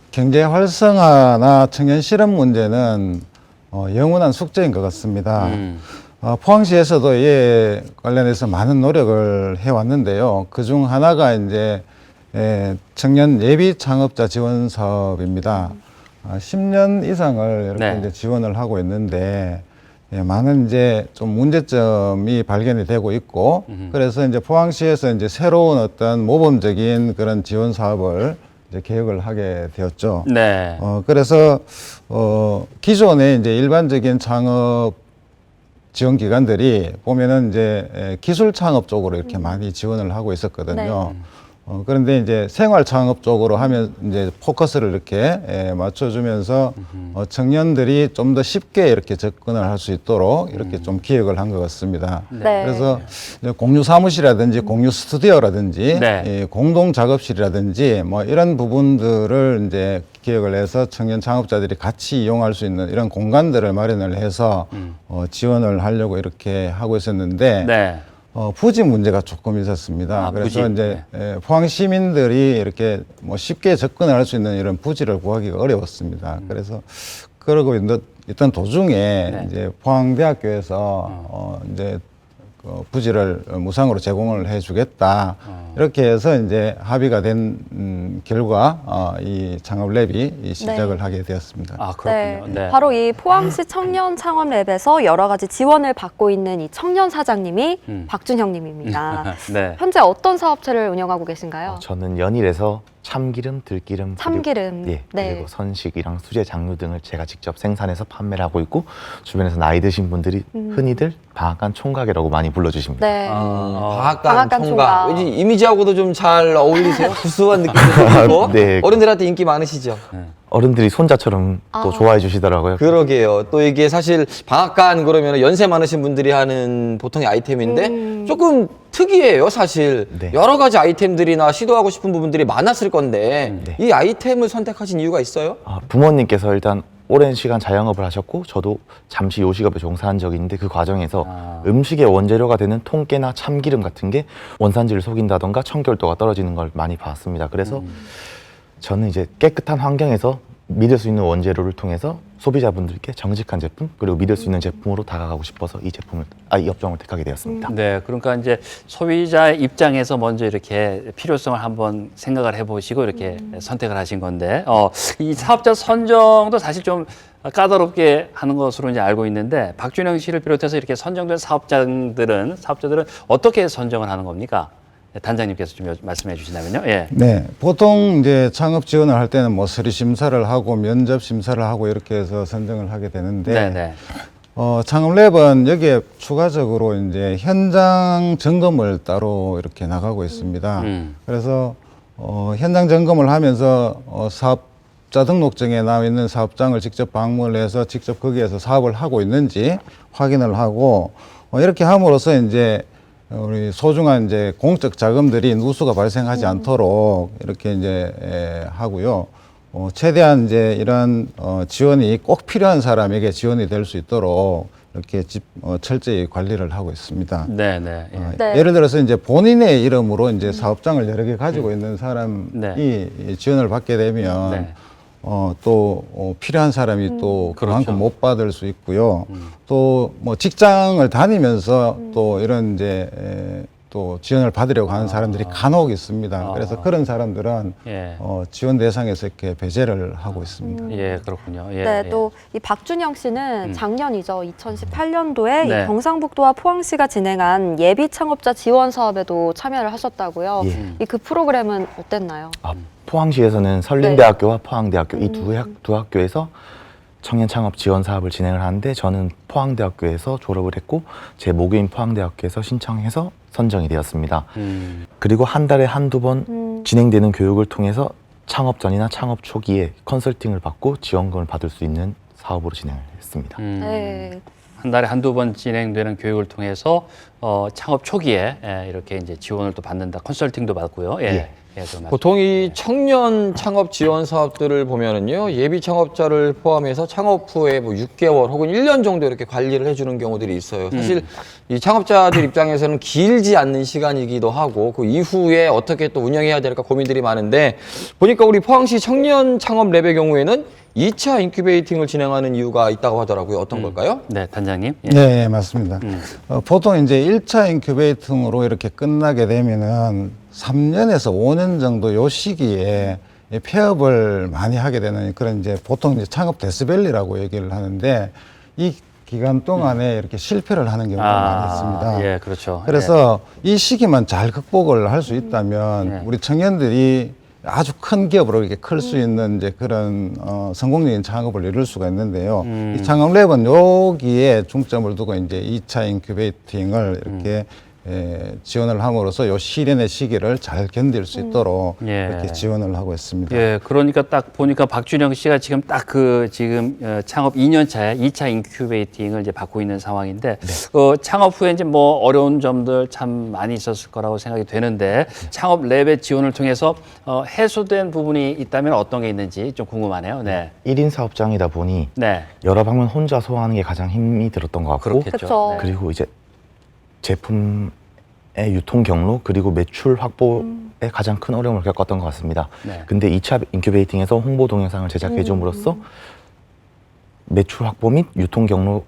경제 활성화나 청년 실업 문제는 영원한 숙제인 것 같습니다. 포항시에서도 이에 관련해서 많은 노력을 해왔는데요. 그중 하나가 이제 청년 예비 창업자 지원 사업입니다. 10년 이상을 이렇게 네. 이제 지원을 하고 있는데 많은 이제 좀 문제점이 발견이 되고 있고 그래서 이제 포항시에서 이제 새로운 어떤 모범적인 그런 지원 사업을 이제 계획을 하게 되었죠. 네. 그래서 기존에 이제 일반적인 창업 지원 기관들이 보면은 이제 기술 창업 쪽으로 이렇게 많이 지원을 하고 있었거든요. 그런데 이제 생활 창업 쪽으로 하면 이제 포커스를 이렇게 맞춰주면서 청년들이 좀 더 쉽게 이렇게 접근을 할 수 있도록 이렇게 좀 기획을 한 것 같습니다. 네. 그래서 이제 공유 사무실이라든지 공유 스튜디오라든지 네. 공동 작업실이라든지 뭐 이런 부분들을 이제 기획을 해서 청년 창업자들이 같이 이용할 수 있는 이런 공간들을 마련을 해서 지원을 하려고 이렇게 하고 있었는데 네. 부지 문제가 조금 있었습니다. 그래서 부지. 이제 포항 시민들이 이렇게 뭐 쉽게 접근을 할 수 있는 이런 부지를 구하기가 어려웠습니다. 그래서 그러고 있던 도중에 이제 포항대학교에서 이제 부지를 무상으로 제공을 해주겠다 이렇게 해서 이제 합의가 된 결과 이 창업랩이 시작을 하게 되었습니다. 아, 그렇군요. 네. 바로 이 포항시 청년 창업랩에서 여러 가지 지원을 받고 있는 이 청년 사장님이 박준형님입니다. 네. 현재 어떤 사업체를 운영하고 계신가요? 저는 연일에서 참기름, 들기름, 참기름. 그리고, 네. 그리고 선식이랑 수제 장류 등을 제가 직접 생산해서 판매를 하고 있고 주변에서 나이 드신 분들이 흔히들 방앗간 총각이라고 많이 불러주십니다. 네. 방앗간 총각. 왠지 이미지하고도 좀 잘 어울리세요? 구수한 느낌도 들고. 네. 어른들한테 인기 많으시죠? 어른들이 손자처럼 또 좋아해 주시더라고요. 그러게요. 또 이게 사실 방앗간 그러면 연세 많으신 분들이 하는 보통의 아이템인데 조금 특이해요, 사실. 여러 가지 아이템들이나 시도하고 싶은 부분들이 많았을 건데 이 아이템을 선택하신 이유가 있어요? 부모님께서 일단 오랜 시간 자영업을 하셨고 저도 잠시 요식업에 종사한 적이 있는데 그 과정에서 음식의 원재료가 되는 통깨나 참기름 같은 게 원산지를 속인다던가 청결도가 떨어지는 걸 많이 봤습니다. 그래서 저는 이제 깨끗한 환경에서 믿을 수 있는 원재료를 통해서 소비자분들께 정직한 제품 그리고 믿을 수 있는 제품으로 다가가고 싶어서 이 업종을 택하게 되었습니다. 네, 그러니까 이제 소비자의 입장에서 먼저 이렇게 필요성을 한번 생각을 해보시고 이렇게 선택을 하신 건데, 이 사업자 선정도 사실 좀 까다롭게 하는 것으로 이제 알고 있는데 박준영 씨를 비롯해서 이렇게 선정된 사업자들은 어떻게 선정을 하는 겁니까? 단장님께서 좀 말씀해 주신다면요. 예. 네, 보통 이제 창업 지원을 할 때는 뭐 서류 심사를 하고 면접 심사를 하고 이렇게 해서 선정을 하게 되는데, 네네. 창업랩은 여기에 추가적으로 이제 현장 점검을 따로 이렇게 나가고 있습니다. 그래서 현장 점검을 하면서 사업자 등록증에 나와 있는 사업장을 직접 방문을 해서 직접 거기에서 사업을 하고 있는지 확인을 하고 이렇게 함으로써 이제 우리 소중한 이제 공적 자금들이 누수가 발생하지 않도록 이렇게 이제 하고요. 최대한 이제 이런 지원이 꼭 필요한 사람에게 지원이 될 수 있도록 이렇게 철저히 관리를 하고 있습니다. 네네. 예를 들어서 이제 본인의 이름으로 이제 사업장을 여러 개 가지고 있는 사람이 지원을 받게 되면 또 필요한 사람이 또 그만큼 못 받을 수 있고요. 또 뭐 직장을 다니면서 또 이런 이제 또 지원을 받으려고 하는 사람들이 간혹 있습니다. 그래서 그런 사람들은 예. 지원 대상에서 이렇게 배제를 하고 있습니다. 예, 그렇군요. 예, 네, 예. 또 이 박준영 씨는 작년이죠. 2018년도에 네. 이 경상북도와 포항시가 진행한 예비 창업자 지원 사업에도 참여를 하셨다고요. 예. 그 프로그램은 어땠나요? 포항시에서는 설림대학교와 포항대학교 이 두 학교에서 청년 창업 지원 사업을 진행을 하는데 저는 포항대학교에서 졸업을 했고 제 모교인 포항대학교에서 신청해서 선정이 되었습니다. 그리고 한 달에 한두 번 진행되는 교육을 통해서 창업 전이나 창업 초기에 컨설팅을 받고 지원금을 받을 수 있는 사업으로 진행을 했습니다. 네. 한 달에 한두 번 진행되는 교육을 통해서 창업 초기에 이렇게 이제 지원을 또 받는다. 컨설팅도 받고요. 예. 예. 예, 그 보통 이 청년 창업 지원 사업들을 보면은요, 예비 창업자를 포함해서 창업 후에 뭐 6개월 혹은 1년 정도 이렇게 관리를 해주는 경우들이 있어요. 사실 이 창업자들 입장에서는 길지 않는 시간이기도 하고 그 이후에 어떻게 또 운영해야 될까 고민들이 많은데 보니까 우리 포항시 청년 창업 랩의 경우에는 2차 인큐베이팅을 진행하는 이유가 있다고 하더라고요. 어떤 걸까요? 네, 단장님. 예. 네, 맞습니다. 보통 이제 1차 인큐베이팅으로 이렇게 끝나게 되면은 3년에서 5년 정도 요 시기에 폐업을 많이 하게 되는 그런 이제 보통 이제 창업 데스밸리라고 얘기를 하는데 이 기간 동안에 이렇게 실패를 하는 경우가 많이 있습니다. 예, 그렇죠. 그래서 이 시기만 잘 극복을 할 수 있다면 우리 청년들이 아주 큰 기업으로 이렇게 클 수 있는 이제 그런 성공적인 창업을 이룰 수가 있는데요. 이 창업랩은 여기에 중점을 두고 이제 2차 인큐베이팅을 이렇게 지원을 함으로써 요 시련의 시기를 잘 견딜 수 있도록 예. 이렇게 지원을 하고 있습니다. 예, 그러니까 딱 보니까 박준영 씨가 지금 딱 그 지금 창업 2년 차에 2차 인큐베이팅을 이제 받고 있는 상황인데 창업 후에 이제 뭐 어려운 점들 참 많이 있었을 거라고 생각이 되는데 창업 랩의 지원을 통해서 해소된 부분이 있다면 어떤 게 있는지 좀 궁금하네요. 네. 1인 사업장이다 보니 네. 여러 방면 혼자 소화하는 게 가장 힘이 들었던 것 같고 그렇겠죠. 네. 그리고 이제 제품의 유통 경로 그리고 매출 확보에 가장 큰 어려움을 겪었던 것 같습니다. 네. 근데 2차 인큐베이팅에서 홍보 동영상을 제작해 줌으로써 매출 확보 및 유통 경로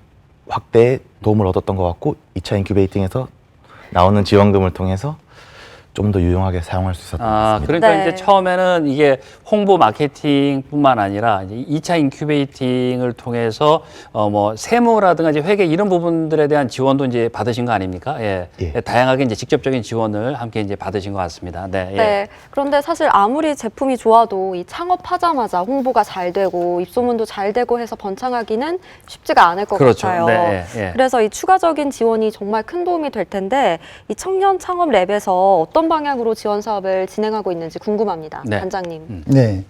확대에 도움을 얻었던 것 같고 2차 인큐베이팅에서 나오는 지원금을 통해서 좀 더 유용하게 사용할 수 있었던 것 같습니다. 그러니까 네. 이제 처음에는 이게 홍보 마케팅뿐만 아니라 이제 2차 인큐베이팅을 통해서 뭐 세무라든가 이제 회계 이런 부분들에 대한 지원도 이제 받으신 거 아닙니까? 예. 예. 다양하게 이제 직접적인 지원을 함께 이제 받으신 것 같습니다. 네. 예. 네. 그런데 사실 아무리 제품이 좋아도 이 창업하자마자 홍보가 잘 되고 입소문도 잘 되고 해서 번창하기는 쉽지가 않을 것 그렇죠. 같아요. 네, 예. 그래서 이 추가적인 지원이 정말 큰 도움이 될 텐데 이 청년 창업 랩에서 어떤 방향으로 지원 사업을 진행하고 있는지 궁금합니다. 네. 단장님. 네.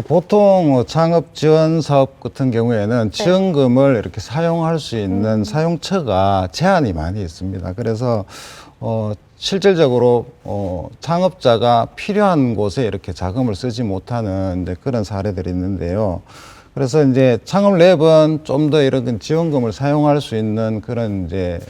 보통 창업 지원 사업 같은 경우에는 지원금을 이렇게 사용할 수 있는 사용처가 제한이 많이 있습니다. 그래서 실질적으로 창업자가 필요한 곳에 이렇게 자금을 쓰지 못하는 이제 그런 사례들이 있는데요. 그래서 이제 창업랩은 좀 더 이런 지원금을 사용할 수 있는 그런 이제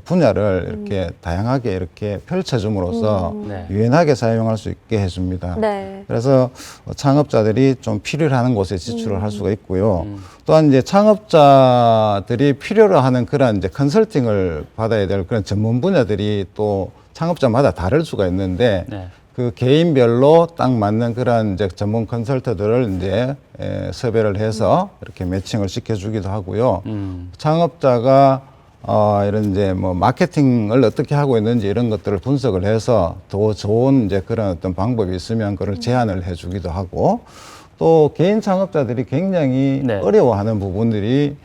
분야를 이렇게 다양하게 이렇게 펼쳐줌으로써 유연하게 사용할 수 있게 해줍니다. 네. 그래서 창업자들이 좀 필요로 하는 곳에 지출을 할 수가 있고요. 또한 이제 창업자들이 필요로 하는 그런 이제 컨설팅을 받아야 될 그런 전문 분야들이 또 창업자마다 다를 수가 있는데 그 개인별로 딱 맞는 그런 이제 전문 컨설터들을 이제 섭외를 해서 이렇게 매칭을 시켜주기도 하고요. 창업자가 이런 이제 뭐 마케팅을 어떻게 하고 있는지 이런 것들을 분석을 해서 더 좋은 이제 그런 어떤 방법이 있으면 그걸 제안을 해주기도 하고 또 개인 창업자들이 굉장히 어려워하는 부분들이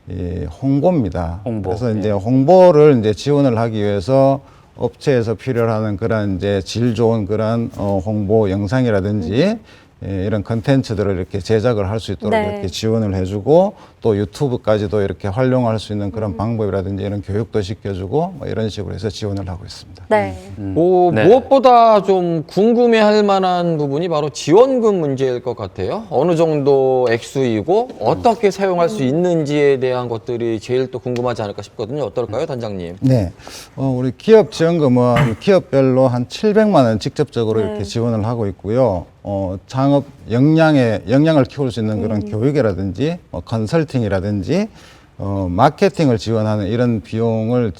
이 홍보입니다. 그래서 이제 홍보를 이제 지원을 하기 위해서 업체에서 필요하는 그런 이제 질 좋은 그런 홍보 영상이라든지 이런 컨텐츠들을 이렇게 제작을 할 수 있도록 이렇게 지원을 해주고 또 유튜브까지도 이렇게 활용할 수 있는 그런 방법이라든지 이런 교육도 시켜주고 뭐 이런 식으로 해서 지원을 하고 있습니다. 네. 무엇보다 좀 궁금해할 만한 부분이 바로 지원금 문제일 것 같아요. 어느 정도 액수이고 어떻게 사용할 수 있는지에 대한 것들이 제일 또 궁금하지 않을까 싶거든요. 어떨까요, 단장님? 네, 우리 기업 지원금은 기업별로 한 700만 원 직접적으로 이렇게 지원을 하고 있고요. 창업 역량을 키울 수 있는 그런 교육이라든지 컨설팅이라든지 마케팅을 지원하는 이런 비용을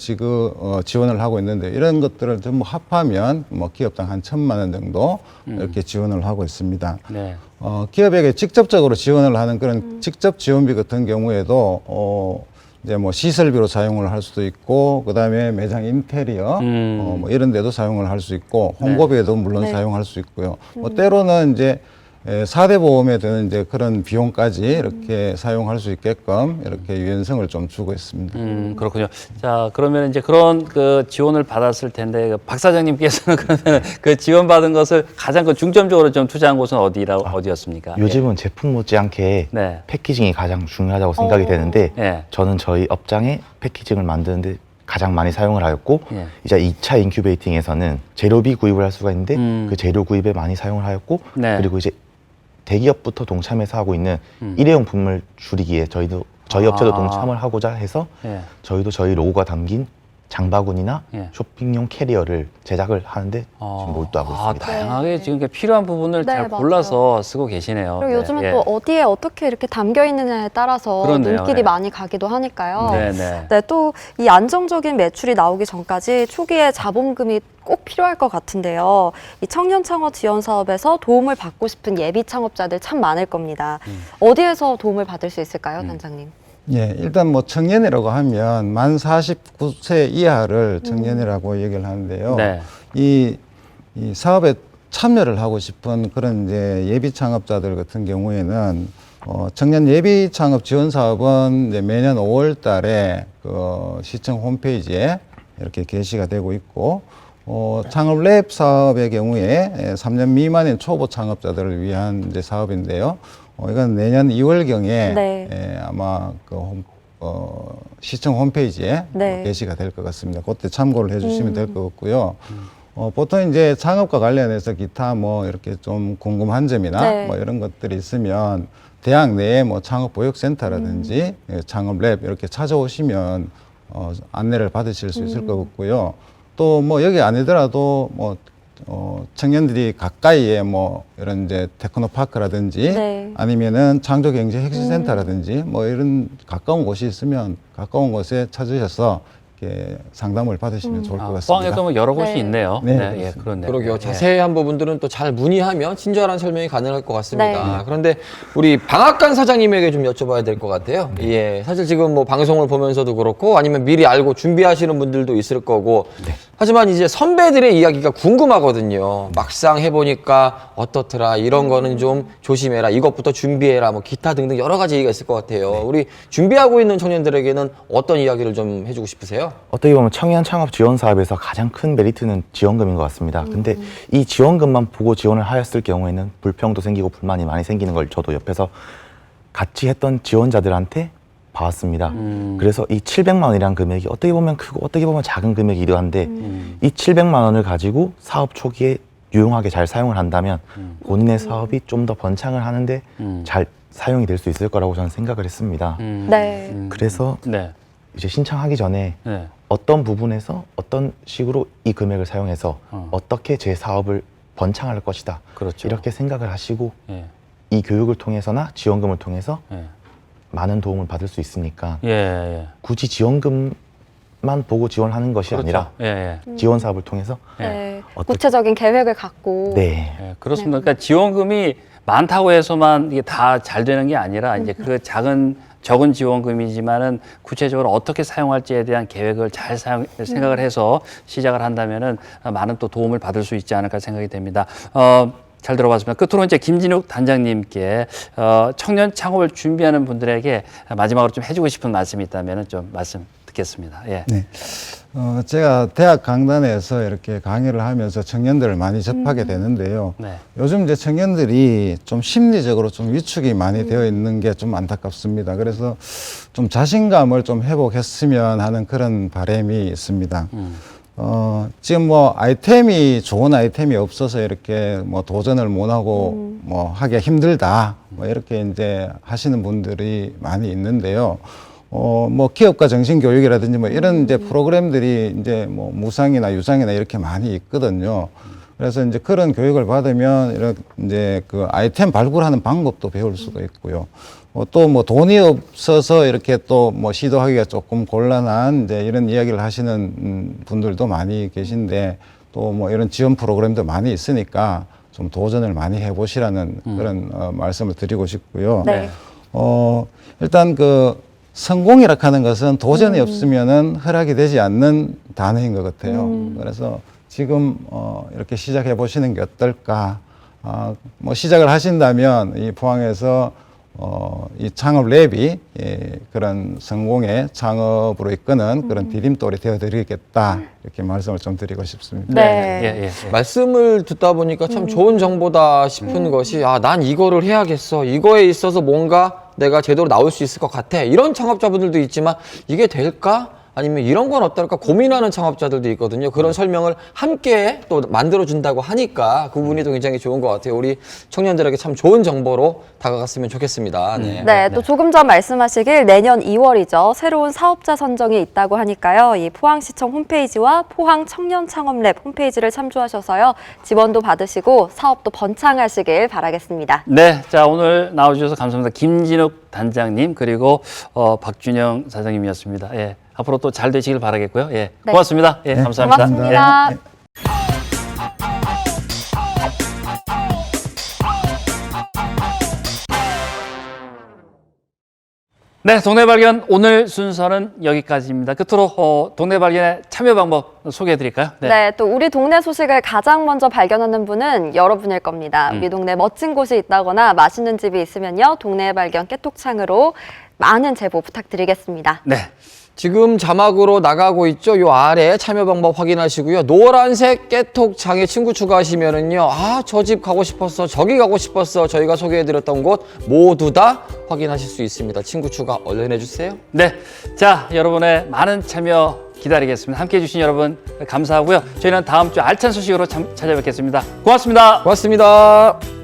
지원을 하고 있는데 이런 것들을 전부 합하면 뭐 기업당 한 1,000만 원 정도 이렇게 지원을 하고 있습니다. 네. 기업에게 직접적으로 지원을 하는 그런 직접 지원비 같은 경우에도 이제 뭐 시설비로 사용을 할 수도 있고, 그 다음에 매장 인테리어, 뭐 이런 데도 사용을 할 수 있고, 홍보비에도 물론 네. 사용할 수 있고요. 뭐 때로는 이제 4대 보험에 드는 이제 그런 비용까지 이렇게 사용할 수 있게끔 이렇게 유연성을 좀 주고 있습니다. 그렇군요. 자, 그러면 이제 그런 그 지원을 받았을 텐데, 그 박 사장님께서는 그러면 그 지원받은 것을 가장 그 중점적으로 좀 투자한 곳은 어디였습니까? 요즘은 제품 못지않게 패키징이 가장 중요하다고 생각이 되는데 저는 저희 업장에 패키징을 만드는데 가장 많이 사용을 하였고 이제 2차 인큐베이팅에서는 재료비 구입을 할 수가 있는데 그 재료 구입에 많이 사용을 하였고 그리고 이제 대기업부터 동참해서 하고 있는 일회용품을 줄이기에 저희 업체도 동참을 하고자 해서 저희도 저희 로고가 담긴 장바구니나 쇼핑용 캐리어를 제작을 하는데 지금 몰두하고 있습니다. 다양하게 지금 필요한 부분을 잘 골라서 쓰고 계시네요. 그리고 요즘은 또 어디에 어떻게 이렇게 담겨 있느냐에 따라서 그렇네요. 눈길이 많이 가기도 하니까요. 네. 또 이 안정적인 매출이 나오기 전까지 초기에 자본금이 꼭 필요할 것 같은데요. 이 청년 창업 지원 사업에서 도움을 받고 싶은 예비 창업자들 참 많을 겁니다. 어디에서 도움을 받을 수 있을까요, 단장님? 예, 일단 뭐 청년이라고 하면 만 49세 이하를 청년이라고 얘기를 하는데요. 이 사업에 참여를 하고 싶은 그런 이제 예비 창업자들 같은 경우에는 청년 예비 창업 지원 사업은 이제 매년 5월 달에 그 시청 홈페이지에 이렇게 게시가 되고 있고, 창업 랩 사업의 경우에 3년 미만인 초보 창업자들을 위한 이제 사업인데요. 이건 내년 2월경에 아마 그 시청 홈페이지에 게시가 될 것 같습니다. 그때 참고를 해주시면 될 것 같고요. 보통 이제 창업과 관련해서 기타 뭐 이렇게 좀 궁금한 점이나 뭐 이런 것들이 있으면 대학 내에 뭐 창업보육센터라든지 창업랩 이렇게 찾아오시면 안내를 받으실 수 있을 것 같고요. 또 뭐 여기 아니더라도 뭐 청년들이 가까이에 뭐 이런 이제 테크노파크라든지 아니면은 창조경제혁신센터라든지 뭐 이런 가까운 곳이 있으면 가까운 곳에 찾으셔서 이렇게 상담을 받으시면 좋을 것 같습니다. 포항에도 뭐 여러 곳이 있네요. 예, 그렇네요. 그러게요. 자세한 부분들은 또 잘 문의하면 친절한 설명이 가능할 것 같습니다. 그런데 우리 방앗간 사장님에게 좀 여쭤봐야 될 것 같아요. 예, 사실 지금 뭐 방송을 보면서도 그렇고 아니면 미리 알고 준비하시는 분들도 있을 거고 하지만 이제 선배들의 이야기가 궁금하거든요. 막상 해보니까 어떻더라, 이런 거는 좀 조심해라, 이것부터 준비해라, 뭐 기타 등등 여러 가지 얘기가 있을 것 같아요. 우리 준비하고 있는 청년들에게는 어떤 이야기를 좀 해주고 싶으세요? 어떻게 보면 청년 창업 지원 사업에서 가장 큰 메리트는 지원금인 것 같습니다. 근데 이 지원금만 보고 지원을 하였을 경우에는 불평도 생기고 불만이 많이 생기는 걸 저도 옆에서 같이 했던 지원자들한테 봐왔습니다. 그래서 이 700만 원이라는 금액이 어떻게 보면 크고 어떻게 보면 작은 금액이기도 한데 이 700만 원을 가지고 사업 초기에 유용하게 잘 사용을 한다면 본인의 사업이 좀 더 번창을 하는데 잘 사용이 될 수 있을 거라고 저는 생각을 했습니다. 그래서 이제 신청하기 전에 어떤 부분에서 어떤 식으로 이 금액을 사용해서 어떻게 제 사업을 번창할 것이다. 이렇게 생각을 하시고 이 교육을 통해서나 지원금을 통해서 많은 도움을 받을 수 있으니까 굳이 지원금만 보고 지원하는 것이 아니라 지원 사업을 통해서 구체적인 계획을 갖고 그렇습니다. 그러니까 지원금이 많다고 해서만 이게 다 잘 되는 게 아니라 이제 그 적은 지원금이지만은 구체적으로 어떻게 사용할지에 대한 계획을 잘 생각을 해서 시작을 한다면은 많은 또 도움을 받을 수 있지 않을까 생각이 됩니다. 잘 들어봤습니다. 끝으로 이제 김진욱 단장님께 청년 창업을 준비하는 분들에게 마지막으로 좀 해주고 싶은 말씀이 있다면 좀 말씀 듣겠습니다. 네. 제가 대학 강단에서 이렇게 강의를 하면서 청년들을 많이 접하게 되는데요. 요즘 이제 청년들이 좀 심리적으로 좀 위축이 많이 되어 있는 게 좀 안타깝습니다. 그래서 좀 자신감을 좀 회복했으면 하는 그런 바람이 있습니다. 지금 뭐 좋은 아이템이 없어서 이렇게 뭐 도전을 못하고 뭐 하기가 힘들다, 뭐 이렇게 이제 하시는 분들이 많이 있는데요. 뭐 기업가 정신 교육이라든지 뭐 이런 이제 프로그램들이 이제 뭐 무상이나 유상이나 이렇게 많이 있거든요. 그래서 이제 그런 교육을 받으면 이런 이제 그 아이템 발굴하는 방법도 배울 수가 있고요. 또 뭐 돈이 없어서 이렇게 또 뭐 시도하기가 조금 곤란한 이제 이런 이야기를 하시는 분들도 많이 계신데 또 뭐 이런 지원 프로그램도 많이 있으니까 좀 도전을 많이 해보시라는 그런 말씀을 드리고 싶고요. 네. 일단 그 성공이라 하는 것은 도전이 없으면은 허락이 되지 않는 단어인 것 같아요. 그래서 지금 이렇게 시작해 보시는 게 어떨까? 뭐 시작을 하신다면 이 포항에서 이 창업 랩이 그런 성공의 창업으로 이끄는 그런 디딤돌이 되어드리겠다 이렇게 말씀을 좀 드리고 싶습니다. 네. 말씀을 듣다 보니까 참 좋은 정보다 싶은 것이 난 이거를 해야겠어. 이거에 있어서 뭔가 내가 제대로 나올 수 있을 것 같아. 이런 창업자분들도 있지만 이게 될까? 아니면 이런 건 어떨까 고민하는 창업자들도 있거든요. 그런 설명을 함께 또 만들어준다고 하니까 그 부분이 또 굉장히 좋은 것 같아요. 우리 청년들에게 참 좋은 정보로 다가갔으면 좋겠습니다. 네, 또 조금 전 말씀하시길 내년 2월이죠. 새로운 사업자 선정이 있다고 하니까요. 이 포항시청 홈페이지와 포항 청년창업랩 홈페이지를 참조하셔서요. 지원도 받으시고 사업도 번창하시길 바라겠습니다. 네, 자 오늘 나와주셔서 감사합니다. 김진욱 단장님 그리고 박준영 사장님이었습니다. 예, 앞으로 또 잘 되시길 바라겠고요. 예, 네. 고맙습니다. 예, 감사합니다. 고맙습니다. 예. 네, 동네 발견 오늘 순서는 여기까지입니다. 끝으로 동네 발견의 참여 방법 소개해 드릴까요? 네, 또 우리 동네 소식을 가장 먼저 발견하는 분은 여러분일 겁니다. 우리 동네 멋진 곳이 있다거나 맛있는 집이 있으면요. 동네 발견 깨톡창으로 많은 제보 부탁드리겠습니다. 네. 지금 자막으로 나가고 있죠. 요 아래 참여 방법 확인하시고요. 노란색 깨톡창에 친구 추가하시면은요. 저 집 가고 싶었어. 저기 가고 싶었어. 저희가 소개해드렸던 곳 모두 다 확인하실 수 있습니다. 친구 추가 얼른 해주세요. 네, 자 여러분의 많은 참여 기다리겠습니다. 함께해 주신 여러분 감사하고요. 저희는 다음 주 알찬 소식으로 찾아뵙겠습니다. 고맙습니다. 고맙습니다.